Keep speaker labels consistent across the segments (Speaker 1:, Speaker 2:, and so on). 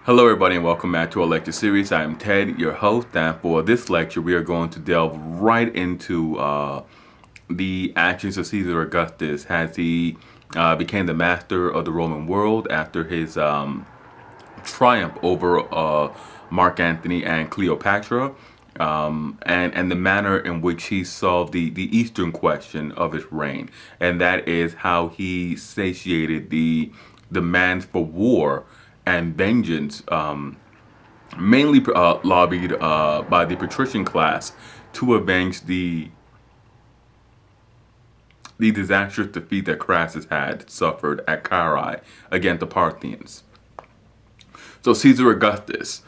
Speaker 1: Hello everybody and welcome back to our lecture series. I am Ted, your host, and for this lecture we are going to delve right into the actions of Caesar Augustus as he became the master of the Roman world after his triumph over Mark Antony and Cleopatra, and the manner in which he solved the Eastern question of his reign, and that is how he satiated the demands for war and vengeance, mainly lobbied by the patrician class to avenge the disastrous defeat that Crassus had suffered at Carrhae against the Parthians. So Caesar Augustus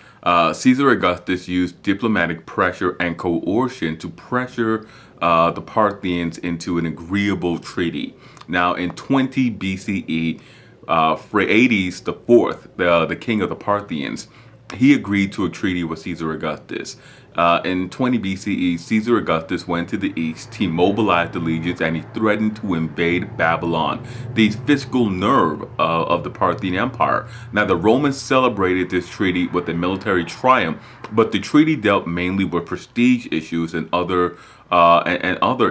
Speaker 1: used diplomatic pressure and coercion to pressure the Parthians into an agreeable treaty. Now, in 20 BCE, Phraates IV, the king of the Parthians, he agreed to a treaty with Caesar Augustus. In 20 BCE, Caesar Augustus went to the east, he mobilized the legions, and he threatened to invade Babylon, the fiscal nerve of the Parthian Empire. Now, the Romans celebrated this treaty with a military triumph, but the treaty dealt mainly with prestige issues and other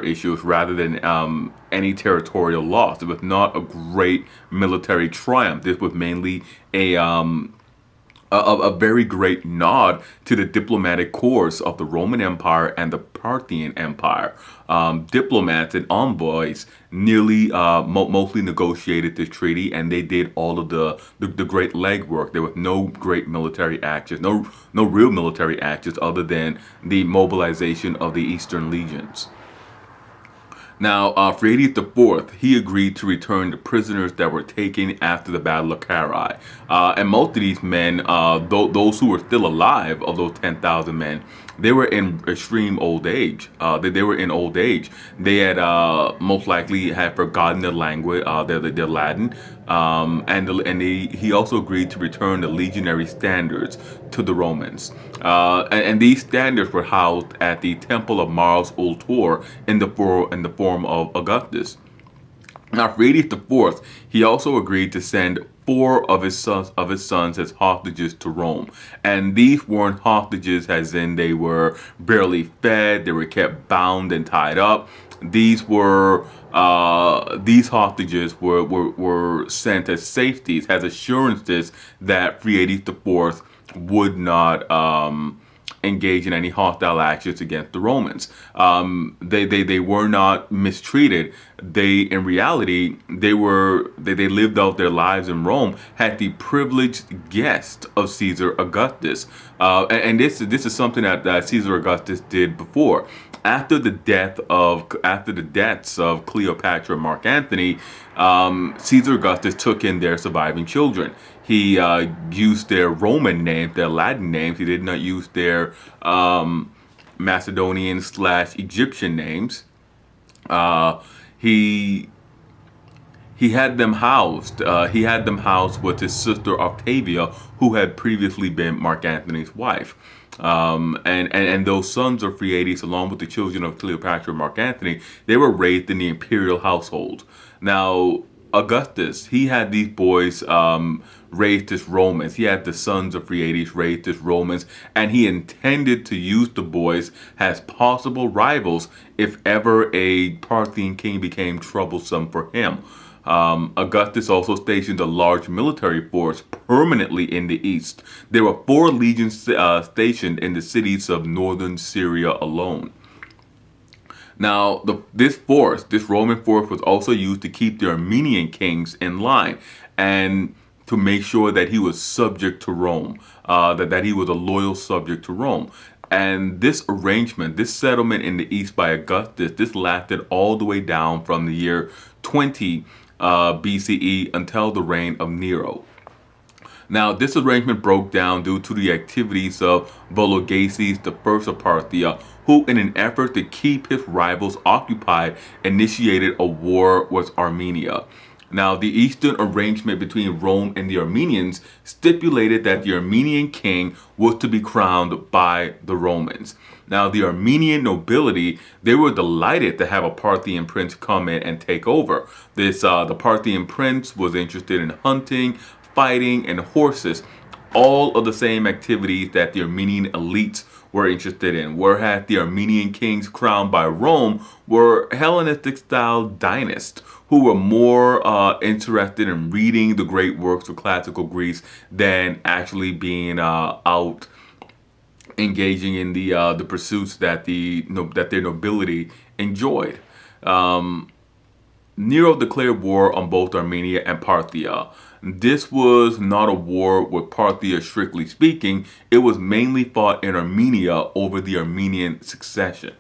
Speaker 1: issues rather than any territorial loss. It was not a great military triumph. This was mainly a very great nod to the diplomatic course of the Roman Empire and the Parthian Empire. Diplomats and envoys nearly mostly negotiated this treaty, and they did all of the great legwork. There was no great military actions, no real military actions other than the mobilization of the Eastern legions. Now, Phraates IV, he agreed to return the prisoners that were taken after the Battle of Carrhae. And most of these men, those who were still alive, of those 10,000 men, they were in extreme old age. They were in old age. They had most likely had forgotten their language, their Latin, he also agreed to return the legionary standards to the Romans. And these standards were housed at the Temple of Mars Ultor in the form of Augustus. Now, Phraates IV, he also agreed to send 4 of his sons as hostages to Rome, and these weren't hostages as in they were barely fed, they were kept bound and tied up. These hostages were sent as safeties, as assurances that Phraates IV would not engage in any hostile actions against the Romans. They were not mistreated. In reality, they lived out their lives in Rome, had the privileged guest of Caesar Augustus, and this is something that Caesar Augustus did before. After the deaths of Cleopatra and Mark Antony, Caesar Augustus took in their surviving children. He used their Roman names, their Latin names. He did not use their Macedonian/Egyptian names. He had them housed. He had them housed with his sister Octavia, who had previously been Mark Antony's wife. And those sons of Phraates, along with the children of Cleopatra and Mark Antony, they were raised in the imperial household. Now, Augustus, he had these boys raised as Romans. He had the sons of Phraates raised as Romans, and he intended to use the boys as possible rivals if ever a Parthian king became troublesome for him. Augustus also stationed a large military force permanently in the east. There were 4 legions stationed in the cities of northern Syria alone. Now, this Roman force was also used to keep the Armenian kings in line and to make sure that he was subject to Rome, that he was a loyal subject to Rome. And this arrangement, this settlement in the east by Augustus, this lasted all the way down from the year 20 BCE until the reign of Nero. Now, this arrangement broke down due to the activities of Vologases I of Parthia, who, in an effort to keep his rivals occupied, initiated a war with Armenia. Now, the eastern arrangement between Rome and the Armenians stipulated that the Armenian king was to be crowned by the Romans. Now, the Armenian nobility, they were delighted to have a Parthian prince come in and take over. The Parthian prince was interested in hunting, fighting, and horses. all of the same activities that the Armenian elites were interested in, whereas the Armenian kings crowned by Rome were Hellenistic-style dynasts who were more interested in reading the great works of classical Greece than actually being out engaging in the pursuits that that their nobility enjoyed. Nero declared war on both Armenia and Parthia. This was not a war with Parthia strictly speaking. It was mainly fought in Armenia over the Armenian succession.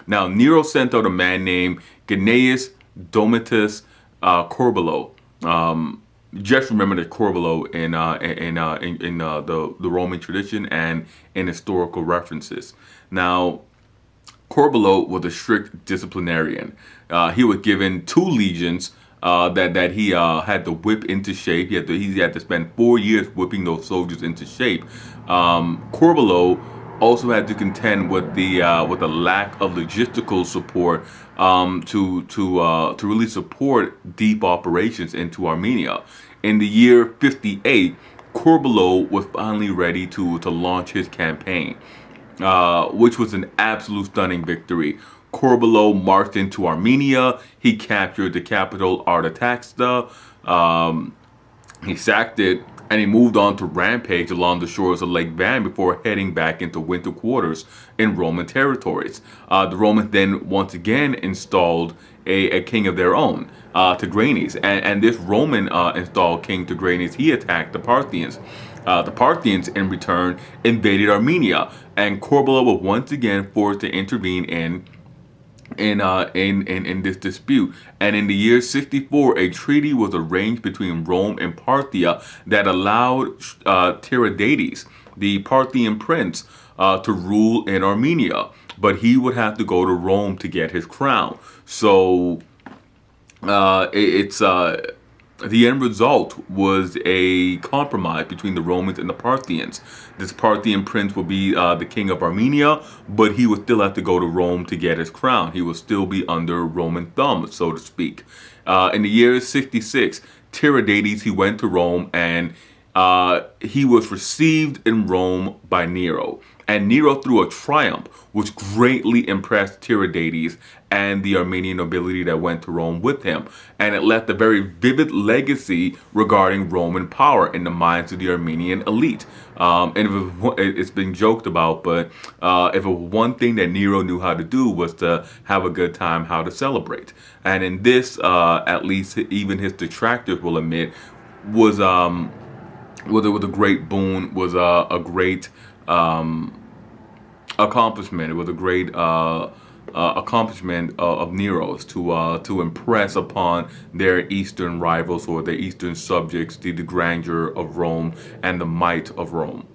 Speaker 1: Now, Nero sent out a man named Gnaeus Domitius Corbulo. Just remember that Corbulo in the Roman tradition and in historical references. Now, Corbulo was a strict disciplinarian. He was given 2 legions that he had to whip into shape. He had to spend 4 years whipping those soldiers into shape. Corbulo also had to contend with the lack of logistical support to really support deep operations into Armenia. In the year 58, Corbulo was finally ready to launch his campaign, which was an absolute stunning victory. Corbulo marched into Armenia. He captured the capital Artaxata. He sacked it, and he moved on to rampage along the shores of Lake Van before heading back into winter quarters in Roman territories. The Romans then once again installed a king of their own, Tigranes, and this Roman installed king Tigranes, he attacked the Parthians. The Parthians, in return, invaded Armenia, and Corbulo was once again forced to intervene in this dispute. And in the year 64, a treaty was arranged between Rome and Parthia that allowed Tiridates, the Parthian prince, to rule in Armenia, but he would have to go to Rome to get his crown. So the end result was a compromise between the Romans and the Parthians. This Parthian prince would be the king of Armenia, but he would still have to go to Rome to get his crown. He would still be under Roman thumb, so to speak. In the year 66, Tiridates, he went to Rome, and he was received in Rome by Nero. And Nero threw a triumph, which greatly impressed Tiridates and the Armenian nobility that went to Rome with him. And it left a very vivid legacy regarding Roman power in the minds of the Armenian elite. It's been joked about, but if it was one thing that Nero knew how to do was to have a good time, how to celebrate. And in this, at least even his detractors will admit, was a great boon, was a great accomplishment. It was a great accomplishment of Nero's to impress upon their eastern rivals or their eastern subjects the grandeur of Rome and the might of Rome.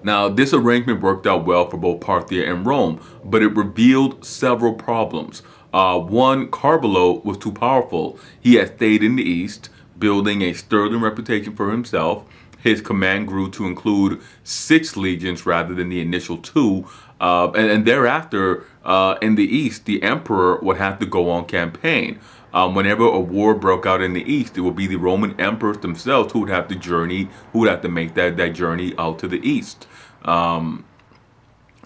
Speaker 1: Now, this arrangement worked out well for both Parthia and Rome, but it revealed several problems. One, Corbulo was too powerful. He had stayed in the east, building a sterling reputation for himself. His command grew to include 6 legions rather than the initial 2. And thereafter, in the east, the emperor would have to go on campaign. Whenever a war broke out in the east, it would be the Roman emperors themselves who would have to make that journey out to the east. And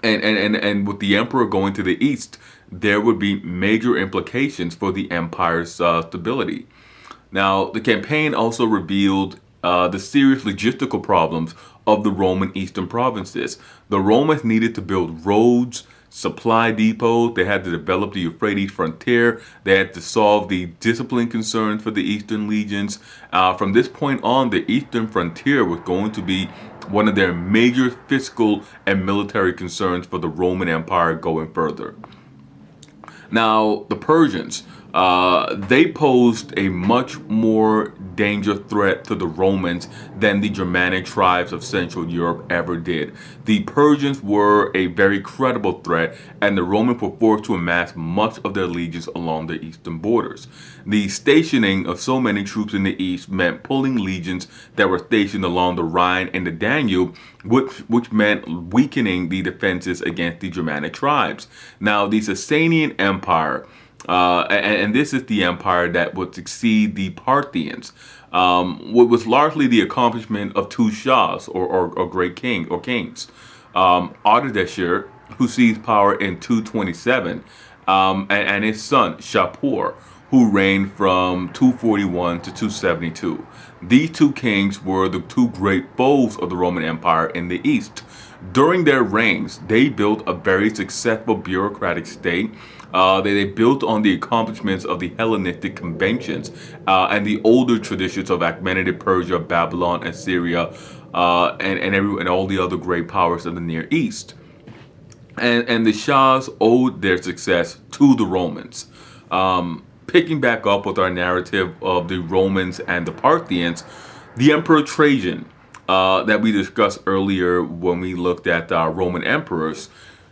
Speaker 1: with the emperor going to the east, there would be major implications for the empire's stability. Now, the campaign also revealed the serious logistical problems of the Roman eastern provinces. The Romans needed to build roads, supply depots. They had to develop the Euphrates frontier. They had to solve the discipline concerns for the eastern legions. From this point on, the eastern frontier was going to be one of their major fiscal and military concerns for the Roman Empire going further. Now, the Persians, they posed a much more dangerous threat to the Romans than the Germanic tribes of Central Europe ever did. The Persians were a very credible threat, and the Romans were forced to amass much of their legions along the eastern borders. The stationing of so many troops in the east meant pulling legions that were stationed along the Rhine and the Danube, which meant weakening the defenses against the Germanic tribes. Now, the Sasanian Empire, and this is the empire that would succeed the Parthians. what was largely the accomplishment of two shahs or great kings. Artaxerxes, who seized power in 227, and his son Shapur, who reigned from 241 to 272. These two kings were the two great foes of the Roman Empire in the east. During their reigns, they built a very successful bureaucratic state. They built on the accomplishments of the Hellenistic conventions and the older traditions of Achaemenid Persia, Babylon, Assyria, and all the other great powers of the Near East. And the Shahs owed their success to the Romans. Picking back up with our narrative of the Romans and the Parthians, the Emperor Trajan, that we discussed earlier when we looked at Roman emperors,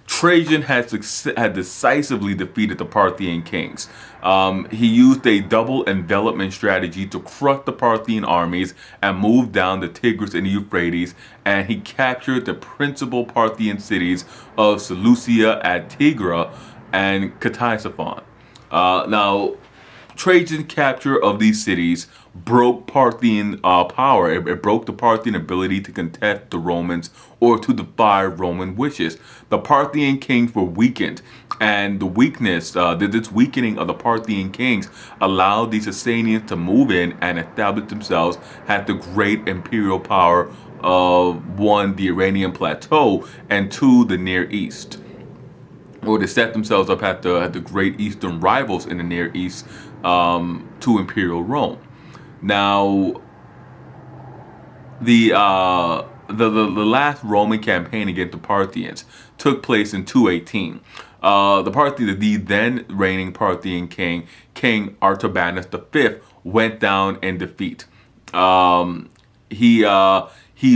Speaker 1: Trajan had decisively defeated the Parthian kings. He used a double envelopment strategy to crush the Parthian armies and move down the Tigris and Euphrates, and he captured the principal Parthian cities of Seleucia, Adtigra, and Ctesiphon. Now, Trajan's capture of these cities broke Parthian power. It broke the Parthian ability to contest the Romans or to defy Roman wishes. The Parthian kings were weakened, and the weakness, this weakening of the Parthian kings allowed the Sasanians to move in and establish themselves as the great imperial power of, one, the Iranian plateau, and two, the Near East. Or to set themselves up at the great eastern rivals in the Near East to Imperial Rome. Now, the last Roman campaign against the Parthians took place in 218. The then reigning Parthian king, King Artabanus V, went down in defeat. He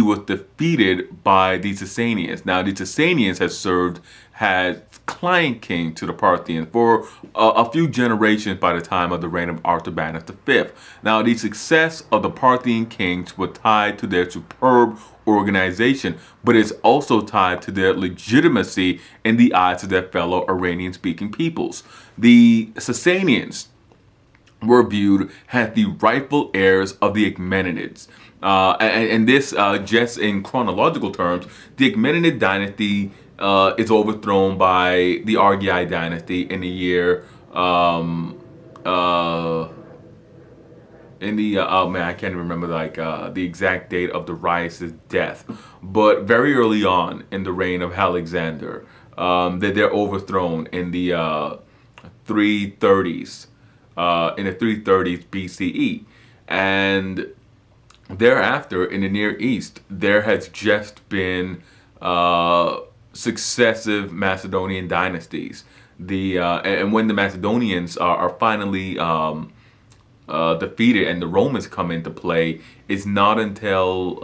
Speaker 1: was defeated by the Sasanians. Now, the Sassanians had served as client king to the Parthians for a few generations by the time of the reign of Artabanus V. Now, the success of the Parthian kings was tied to their superb organization, but it's also tied to their legitimacy in the eyes of their fellow Iranian-speaking peoples. The Sassanians were viewed as the rightful heirs of the Achaemenids. And this, just in chronological terms, the Achaemenid dynasty is overthrown by the Argead dynasty in the year, oh man, I can't remember the exact date of Darius' death, but very early on in the reign of Alexander, that they're overthrown in the 330s, BCE, and thereafter in the Near East, there has just been successive Macedonian dynasties. And when the Macedonians are finally defeated and the Romans come into play, it's not until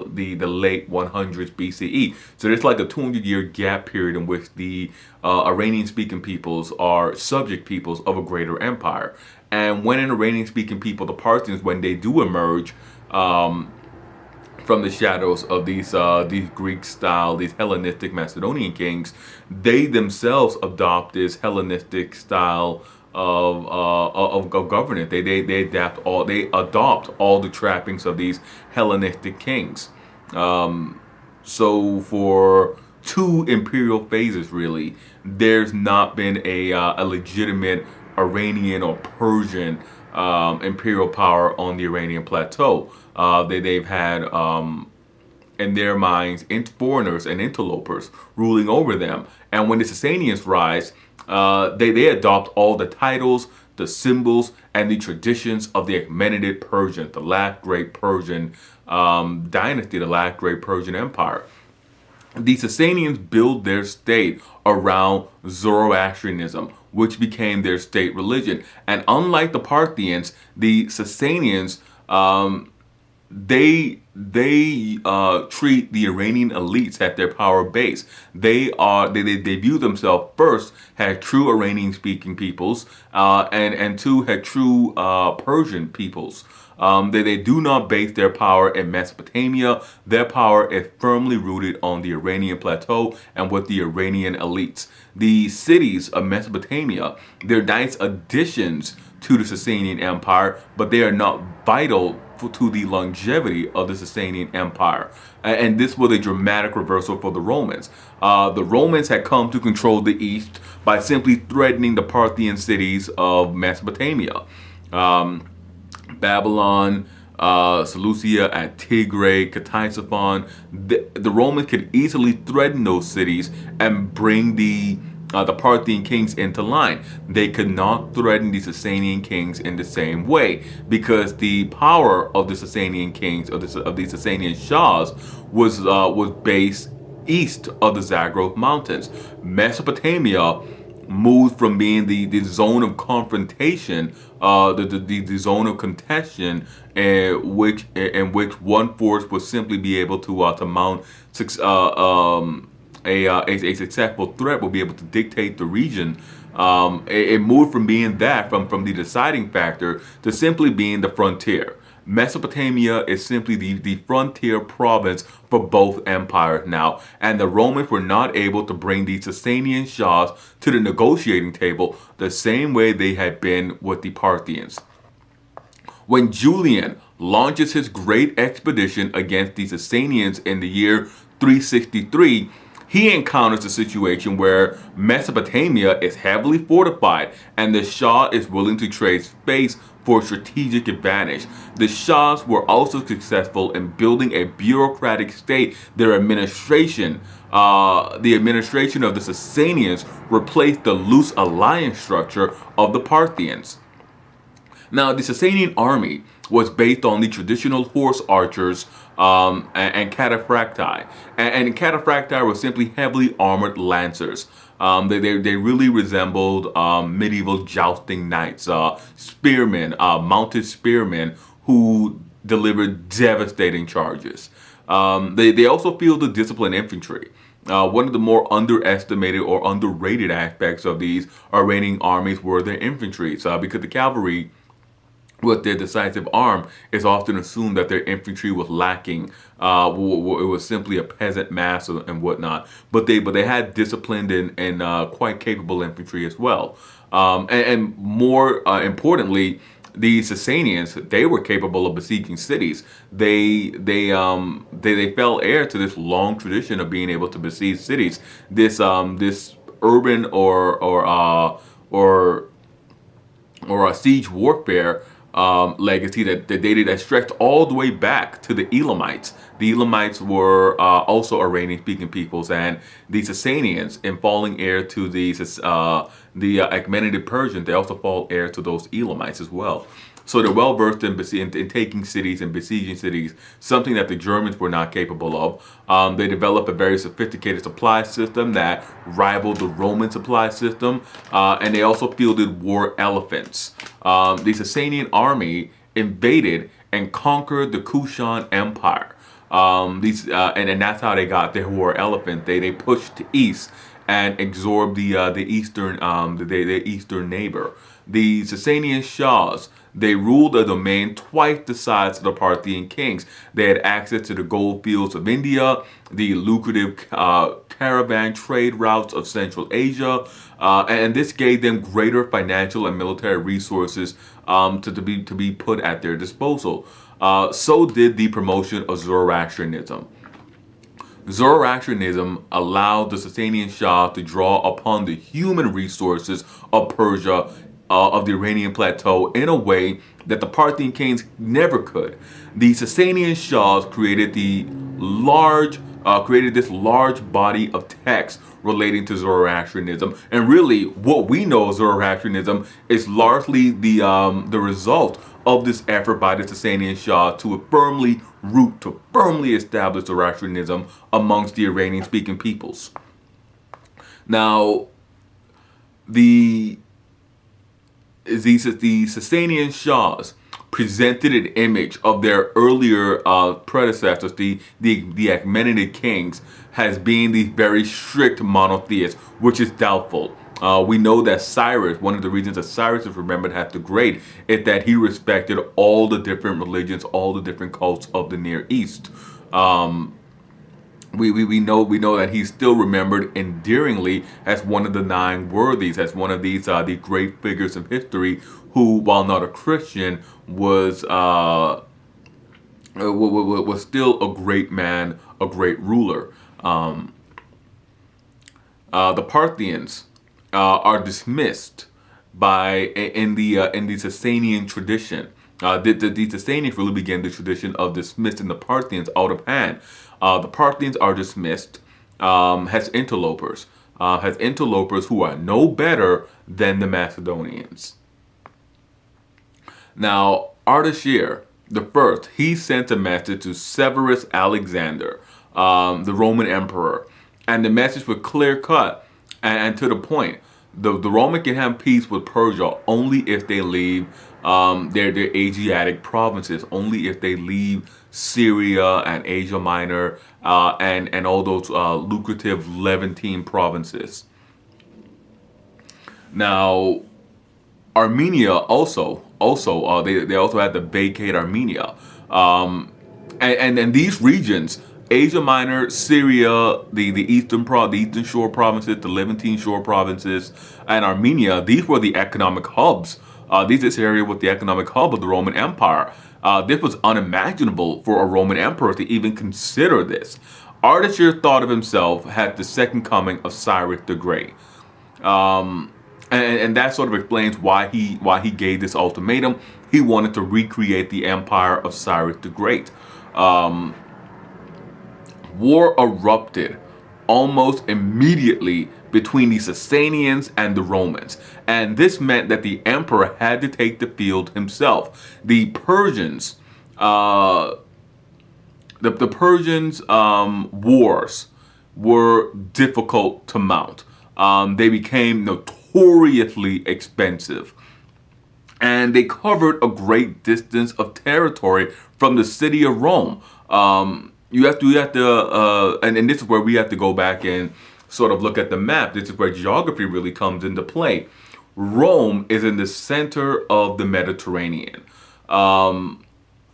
Speaker 1: the late 100s BCE. So there's like a 200-year gap period in which the Iranian-speaking peoples are subject peoples of a greater empire. And when an Iranian-speaking people, the Parthians, when they do emerge from the shadows of these Greek-style, these Hellenistic Macedonian kings, they themselves adopt this Hellenistic style of governance. They adopt all the trappings of these Hellenistic kings. So for two imperial phases, really, there's not been a legitimate Iranian or Persian imperial power on the Iranian plateau. They've had, in their minds, foreigners and interlopers ruling over them. And when the Sasanians rise, they adopt all the titles, the symbols, and the traditions of the Achaemenid Persians, the last great Persian dynasty, the last great Persian empire. The Sasanians build their state around Zoroastrianism, which became their state religion. And unlike the Parthians, the Sasanians, they treat the Iranian elites at their power base. They view themselves first as true Iranian-speaking peoples, and two as true Persian peoples. They do not base their power in Mesopotamia. Their power is firmly rooted on the Iranian plateau and with the Iranian elites. The cities of Mesopotamia, they're nice additions to the Sasanian Empire, but they are not vital to the longevity of the Sasanian Empire. And this was a dramatic reversal for the Romans. The Romans had come to control the East by simply threatening the Parthian cities of Mesopotamia. Babylon, Seleucia, and Tigray, Ctesiphon. The Romans could easily threaten those cities and bring the Parthian kings into line. They could not threaten the Sasanian kings in the same way, because the power of the Sasanian kings, of the Sasanian Shahs, was based east of the Zagros Mountains. Mesopotamia moved from being the zone of confrontation, the zone of contention, in which one force would simply be able to mount a successful threat, will be able to dictate the region. It moved from being that, from the deciding factor, to simply being the frontier. Mesopotamia is simply the frontier province for both empires now, and the Romans were not able to bring the Sasanian Shahs to the negotiating table the same way they had been with the Parthians. When Julian launches his great expedition against the Sassanians in the year 363, he encounters a situation where Mesopotamia is heavily fortified and the Shah is willing to trade space for strategic advantage. The Shahs were also successful in building a bureaucratic state. Their administration, the administration of the Sassanians, replaced the loose alliance structure of the Parthians. Now, the Sassanian army was based on the traditional horse archers and cataphracti. And cataphracti were simply heavily armored lancers. They really resembled medieval jousting knights, spearmen, mounted spearmen who delivered devastating charges. They also fielded disciplined infantry. One of the more underestimated or underrated aspects of these Armenian armies were their infantry, because the cavalry, with their decisive arm, is often assumed that their infantry was lacking. It was simply a peasant mass and whatnot. But they had disciplined and quite capable infantry as well. And more importantly, the Sassanians, they were capable of besieging cities. They fell heir to this long tradition of being able to besiege cities. This urban or a siege warfare legacy that stretched all the way back to the Elamites. The Elamites were also Iranian-speaking peoples, and the Sassanians, in falling heir to the Achaemenid Persians, they also fall heir to those Elamites as well. So they're well versed in taking cities and besieging cities, something that the Germans were not capable of. They developed a very sophisticated supply system that rivaled the Roman supply system, and they also fielded war elephants. The Sassanian army invaded and conquered the Kushan Empire. And that's how they got their war elephant. They pushed east and absorbed the eastern neighbor. The Sassanian Shahs, they ruled a domain twice the size of the Parthian kings. They had access to the gold fields of India, the lucrative caravan trade routes of Central Asia, and this gave them greater financial and military resources to be put at their disposal. So did the promotion of Zoroastrianism. Zoroastrianism allowed the Sasanian Shah to draw upon the human resources of Persia, of the Iranian plateau, in a way that the Parthian kings never could. The Sasanian Shahs created this large body of text relating to Zoroastrianism, and really what we know of Zoroastrianism is largely the result of this effort by the Sasanian Shah to firmly establish Zoroastrianism amongst the Iranian-speaking peoples. Now, the Sasanian Shahs presented an image of their earlier predecessors, the Achaemenid kings, as being these very strict monotheists, which is doubtful. We know that Cyrus, one of the reasons that Cyrus is remembered as the Great, is that he respected all the different religions, all the different cults of the Near East. We know that he's still remembered endearingly as one of the 9 worthies, as one of these the great figures of history who, while not a Christian, was was still a great man, a great ruler. The Parthians are dismissed in the Sasanian tradition. The Sassanians really began the tradition of dismissing the Parthians out of hand. The Parthians are dismissed as interlopers, who are no better than the Macedonians. Now, Artaxerxes the first, he sent a message to Severus Alexander, the Roman emperor, and the message was clear cut and to the point. The Roman can have peace with Persia only if they leave their Asiatic provinces, only if they leave Syria and Asia Minor and all those lucrative Levantine provinces. Now, Armenia they also had to vacate Armenia, and these regions, Asia Minor, Syria, the Eastern Shore provinces, the Levantine Shore provinces, and Armenia, these were the economic hubs. This area was the economic hub of the Roman Empire. This was unimaginable for a Roman emperor to even consider this. Artaxerxes thought of himself as the second coming of Cyrus the Great. And that sort of explains why he gave this ultimatum. He wanted to recreate the empire of Cyrus the Great. War erupted almost immediately between the Sassanians and the Romans, and this meant that the emperor had to take the field himself. The Persians, wars were difficult to mount. They became notoriously expensive, and they covered a great distance of territory from the city of Rome. You have to, and this is where we have to go back and sort of look at the map. This is where geography really comes into play. Rome is in the center of the Mediterranean.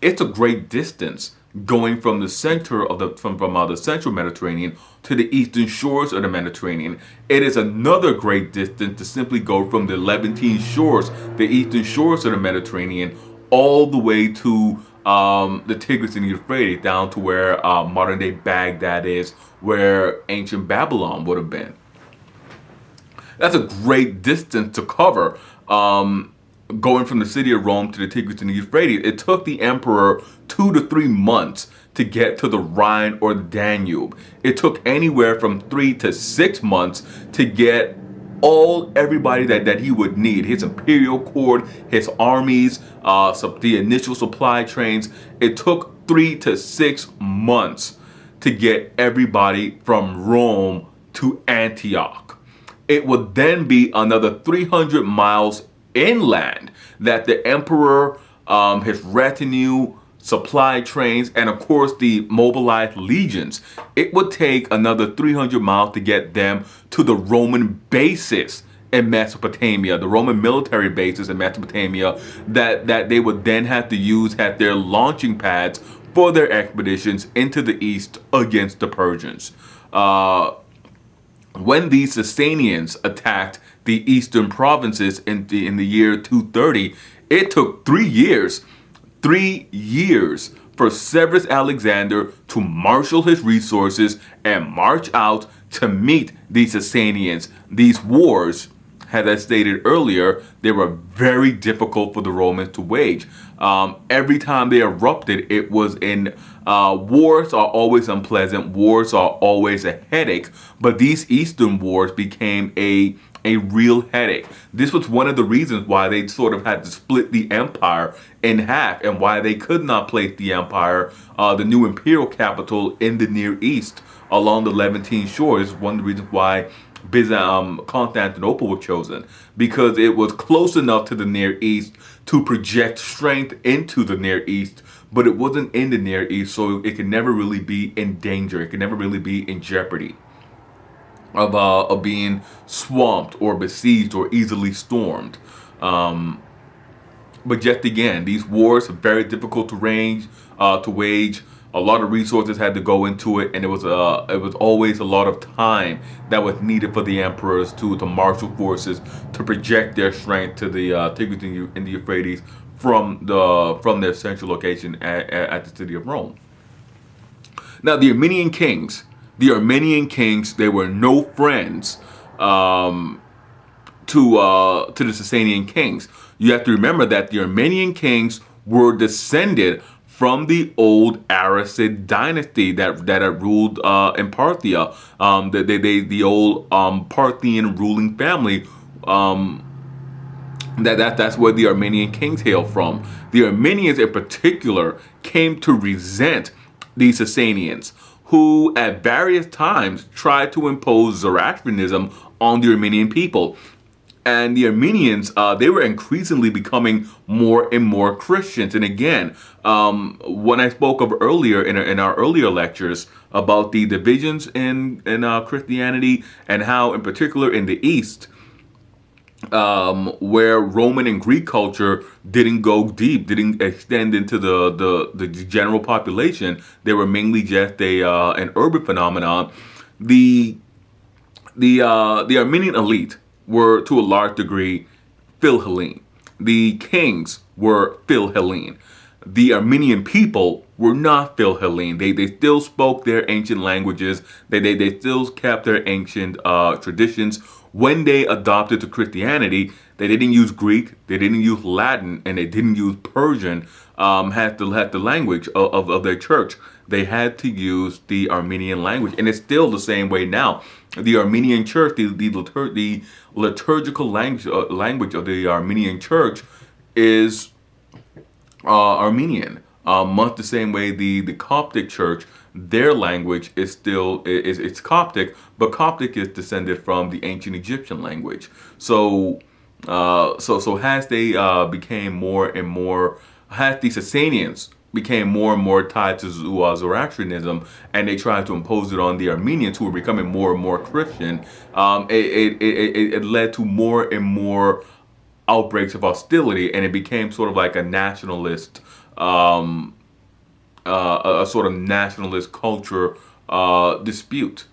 Speaker 1: It's a great distance going from the center of the central Mediterranean to the eastern shores of the Mediterranean. It is another great distance to simply go from the Levantine shores, the eastern shores of the Mediterranean, all the way to the Tigris and Euphrates, down to where modern day Baghdad is, where ancient Babylon would have been. That's a great distance to cover. Going from the city of Rome to the Tigris and the Euphrates, it took the emperor 2 to 3 months to get to the Rhine or the Danube. It took anywhere from 3 to 6 months to get everybody that he would need, his imperial court, his armies, the initial supply trains. It took 3 to 6 months to get everybody from Rome to Antioch. It would then be another 300 miles inland that the emperor, his retinue, supply trains, and of course the mobilized legions, it would take another 300 miles to get them to the Roman bases in Mesopotamia, the Roman military bases in Mesopotamia that they would then have to use as their launching pads for their expeditions into the east against the Persians. When the Sasanians attacked the eastern provinces in the year 230, it took 3 years for Severus Alexander to marshal his resources and march out to meet the Sasanians. These wars, as I stated earlier, they were very difficult for the Romans to wage. Every time they erupted, it was in wars are always unpleasant. Wars are always a headache. But these Eastern wars became a real headache. This was one of the reasons why they sort of had to split the empire in half, and why they could not place the empire, the new imperial capital, in the Near East along the Levantine shores. One of the reasons why Constantinople was chosen, because it was close enough to the Near East to project strength into the Near East, but it wasn't in the Near East, so it could never really be in danger. It could never really be in jeopardy of being swamped or besieged or easily stormed. But yet again, these wars are very difficult to wage. A lot of resources had to go into it, and it was always a lot of time that was needed for the emperors to marshal forces to project their strength to the Tigris and the Euphrates from their central location at the city of Rome. Now, the Armenian kings, they were no friends to the Sasanian kings. You have to remember that the Armenian kings were descended from the old Aracid dynasty that had ruled in Parthia, the old Parthian ruling family. That's where the Armenian kings hail from. The Armenians in particular came to resent the Sassanians, who at various times tried to impose Zoroastrianism on the Armenian people. And the Armenians, they were increasingly becoming more and more Christians. And again, when I spoke of earlier in our earlier lectures about the divisions in Christianity, and how in particular in the East, where Roman and Greek culture didn't go deep, didn't extend into the general population, they were mainly just an urban phenomenon. The Armenian elite were to a large degree Phil-Hellene. The kings were Phil-Hellene. The Armenian people were not Phil-Hellene. They still spoke their ancient languages. They still kept their ancient traditions. When they adopted to Christianity, they didn't use Greek, they didn't use Latin, and they didn't use Persian, had the language of their church. They had to use the Armenian language, and it's still the same way now. The Armenian church, the liturgical language of the Armenian church is Armenian. Much the same way the Coptic church, their language is still it's Coptic, but Coptic is descended from the ancient Egyptian language. So as they became more and more, as the Sassanians became more and more tied to Zoroastrianism, and they tried to impose it on the Armenians, who were becoming more and more Christian, it led to more and more outbreaks of hostility, and it became sort of like a nationalist, a sort of nationalist culture dispute,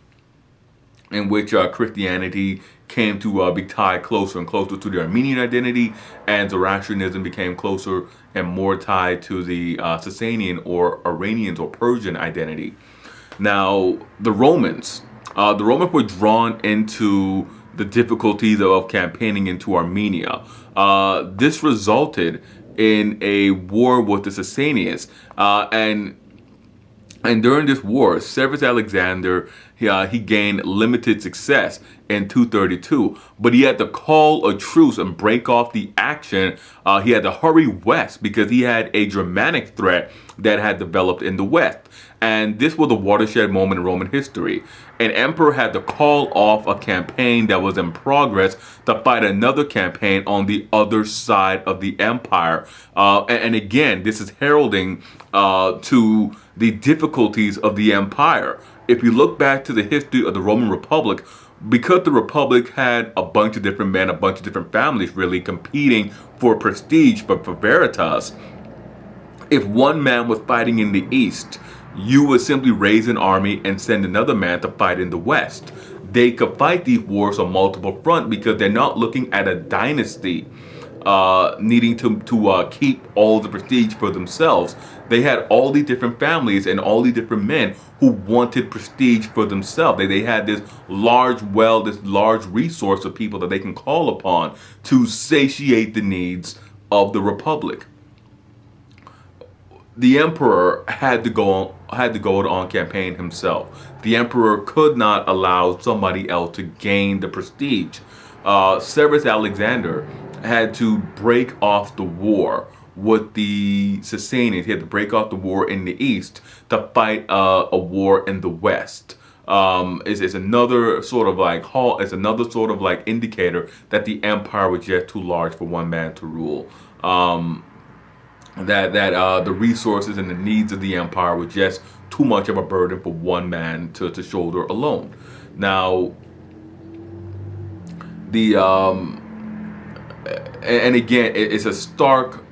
Speaker 1: in which Christianity came to be tied closer and closer to the Armenian identity, and Zoroastrianism became closer and more tied to the Sassanian or Iranians or Persian identity. Now, the Romans were drawn into the difficulties of campaigning into Armenia. This resulted in a war with the Sassanians, and during this war, Severus Alexander, he gained limited success in 232, but he had to call a truce and break off the action. He had to hurry west because he had a Germanic threat that had developed in the west. And this was a watershed moment in Roman history. An emperor had to call off a campaign that was in progress to fight another campaign on the other side of the empire. And again, this is heralding to the difficulties of the empire. If you look back to the history of the Roman Republic, because the Republic had a bunch of different men, a bunch of different families really competing for prestige, for veritas, if one man was fighting in the east, you would simply raise an army and send another man to fight in the west. They could fight these wars on multiple fronts because they're not looking at a dynasty needing to keep all the prestige for themselves. They had all these different families and all these different men who wanted prestige for themselves. They had this large resource of people that they can call upon to satiate the needs of the Republic. The emperor had to go on campaign himself. The emperor could not allow somebody else to gain the prestige. Severus Alexander had to break off the war with the Sassanians. He had to break off the war in the east to fight a war in the west. Is another sort of like indicator that the empire was just too large for one man to rule. That the resources and the needs of the empire were just too much of a burden for one man to shoulder alone. Now, and again, it's a stark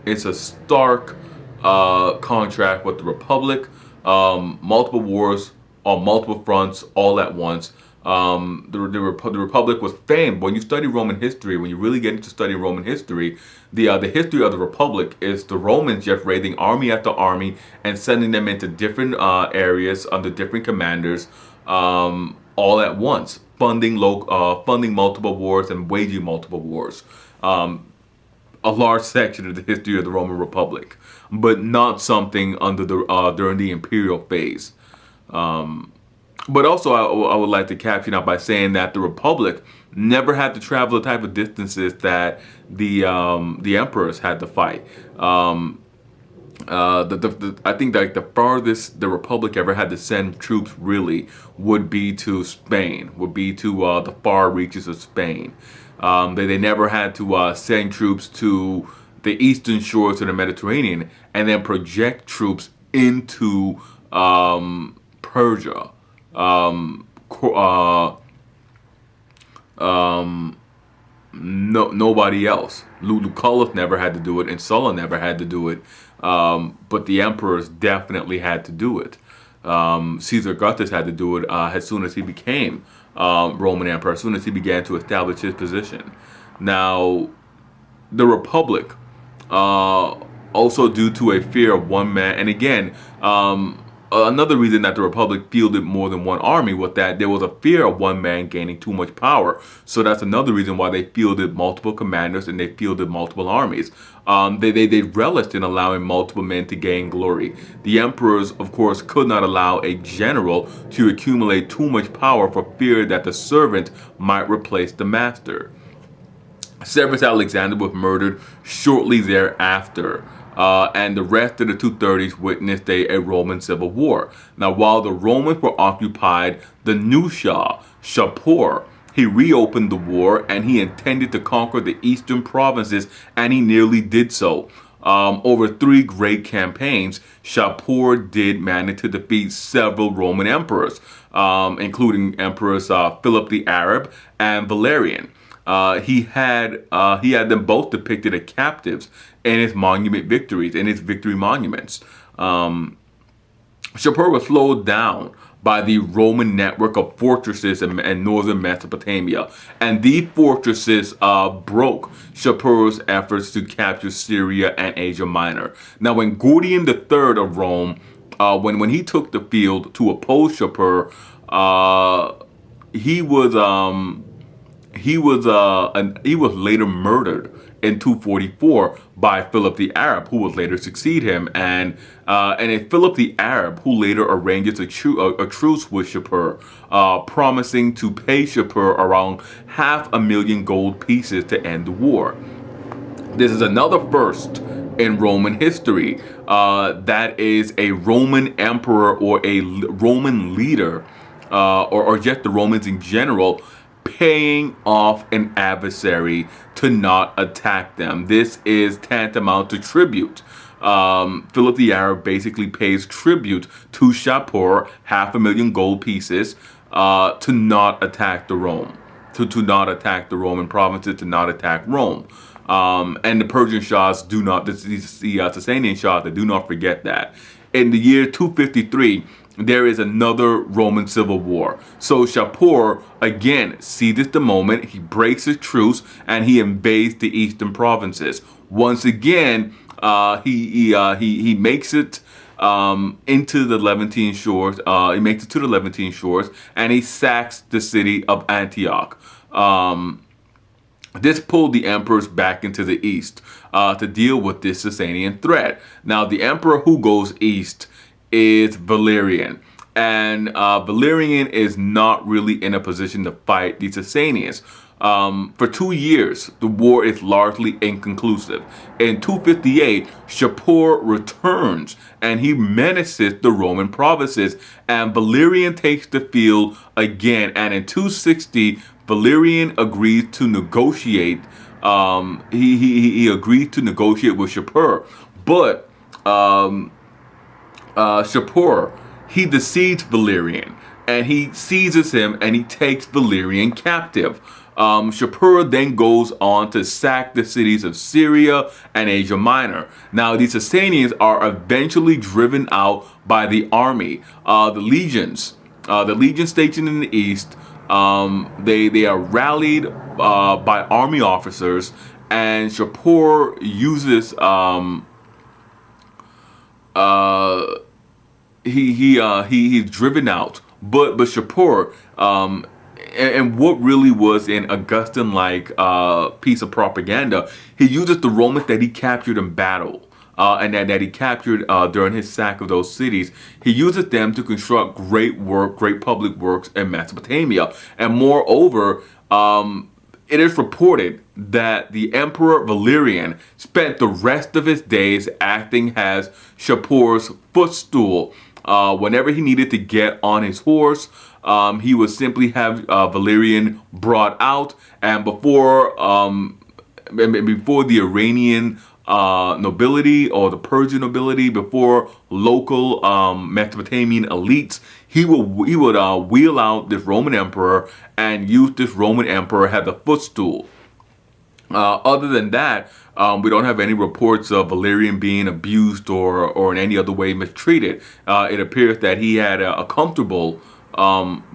Speaker 1: contrast with the Republic. Multiple wars on multiple fronts all at once. The Republic was famed. When you study Roman history, when you really get into studying Roman history, the history of the Republic is the Romans just raising army after army and sending them into different areas under different commanders, all at once, funding multiple wars and waging multiple wars. A large section of the history of the Roman Republic, but not something under the during the imperial phase. But also, I would like to caption out by saying that the Republic never had to travel the type of distances that the emperors had to fight. I think like the farthest the Republic ever had to send troops really would be to Spain, would be to the far reaches of Spain. They never had to send troops to the eastern shores of the Mediterranean and then project troops into Persia. Nobody else. Lucullus never had to do it, and Sulla never had to do it. But the emperors definitely had to do it. Caesar Augustus had to do it as soon as he became Roman emperor, as soon as he began to establish his position. Now, the Republic, also due to a fear of one man, and again, another reason that the Republic fielded more than one army was that there was a fear of one man gaining too much power. So that's another reason why they fielded multiple commanders and they fielded multiple armies. They relished in allowing multiple men to gain glory. The emperors, of course, could not allow a general to accumulate too much power for fear that the servant might replace the master. Severus Alexander was murdered shortly thereafter. And the rest of the 230s witnessed a Roman civil war. Now, while the Romans were occupied, the new Shah, Shapur, he reopened the war and he intended to conquer the eastern provinces, and he nearly did so. Over 3 great campaigns, Shapur did manage to defeat several Roman emperors, including emperors Philip the Arab and Valerian. He had them both depicted as captives in his monument victories, in his victory monuments. Shapur was slowed down by the Roman network of fortresses in northern Mesopotamia, and these fortresses broke Shapur's efforts to capture Syria and Asia Minor. Now, when Gordian III of Rome, when he took the field to oppose Shapur, he was later murdered in 244 by Philip the Arab, who would later succeed him, and it's Philip the Arab who later arranges a truce with Shapur, promising to pay Shapur around 500,000 gold pieces to end the war. This is another first in Roman history. That is a Roman emperor or a Roman leader, or just the Romans in general, paying off an adversary to not attack them. This is tantamount to tribute. Philip the Arab basically pays tribute to Shapur, 500,000 gold pieces, to not attack the Rome, to not attack the Roman provinces, to not attack Rome. And the Persian Shahs do not, the Sasanian Shahs, they do not forget that. In the year 253, there is another Roman civil war. So Shapur again seizes the moment, he breaks his truce, and he invades the eastern provinces. Once again, he makes it into the Levantine shores. He makes it to the Levantine shores, and he sacks the city of Antioch. This pulled the emperors back into the east to deal with this Sasanian threat. Now, the emperor who goes east is Valerian, and Valerian is not really in a position to fight the Sassanians. For 2 years, the war is largely inconclusive. In 258, Shapur returns and he menaces the Roman provinces, and Valerian takes the field again. And in 260, Valerian agrees to negotiate. He agrees to negotiate with Shapur, but Shapur, he deceives Valerian, and he seizes him and he takes Valerian captive. Shapur then goes on to sack the cities of Syria and Asia Minor. Now, the Sassanians are eventually driven out by the army. The legions stationed in the east They are rallied by army officers, and Shapur uses he's driven out. But Shapur, and what really was an Augustan-like piece of propaganda, he uses the Romans that he captured in battle, and that he captured during his sack of those cities. He uses them to construct great public works in Mesopotamia. And moreover, it is reported that the Emperor Valerian spent the rest of his days acting as Shapur's footstool. Whenever he needed to get on his horse, he would simply have Valerian brought out, and before the Iranian nobility or the Persian nobility, before local Mesopotamian elites, he would wheel out this Roman emperor and use this Roman emperor as a footstool. Other than that, we don't have any reports of Valerian being abused or in any other way mistreated. It appears that he had a comfortable,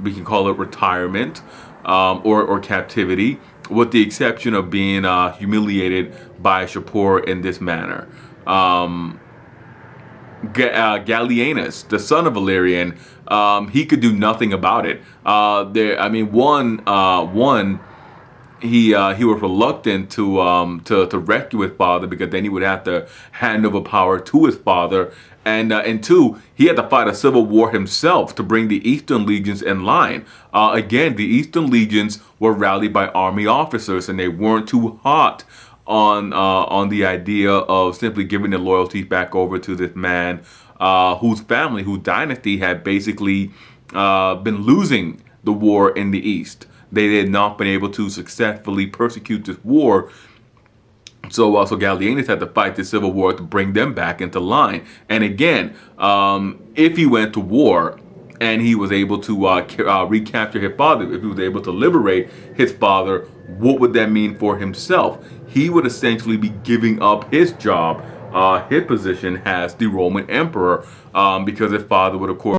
Speaker 1: we can call it retirement, or captivity, with the exception of being humiliated by Shapur in this manner. Gallienus, the son of Valerian, he could do nothing about it. He was reluctant to rescue his father, because then he would have to hand over power to his father, and two, he had to fight a civil war himself to bring the Eastern legions in line. Again, the Eastern legions were rallied by army officers, and they weren't too hot on the idea of simply giving their loyalty back over to this man whose family, whose dynasty had basically been losing the war in the East. They had not been able to successfully persecute this war. So Gallienus had to fight the civil war to bring them back into line. And again, if he went to war and he was able to recapture his father, if he was able to liberate his father, what would that mean for himself? He would essentially be giving up his job, his position as the Roman emperor, because his father would, of course,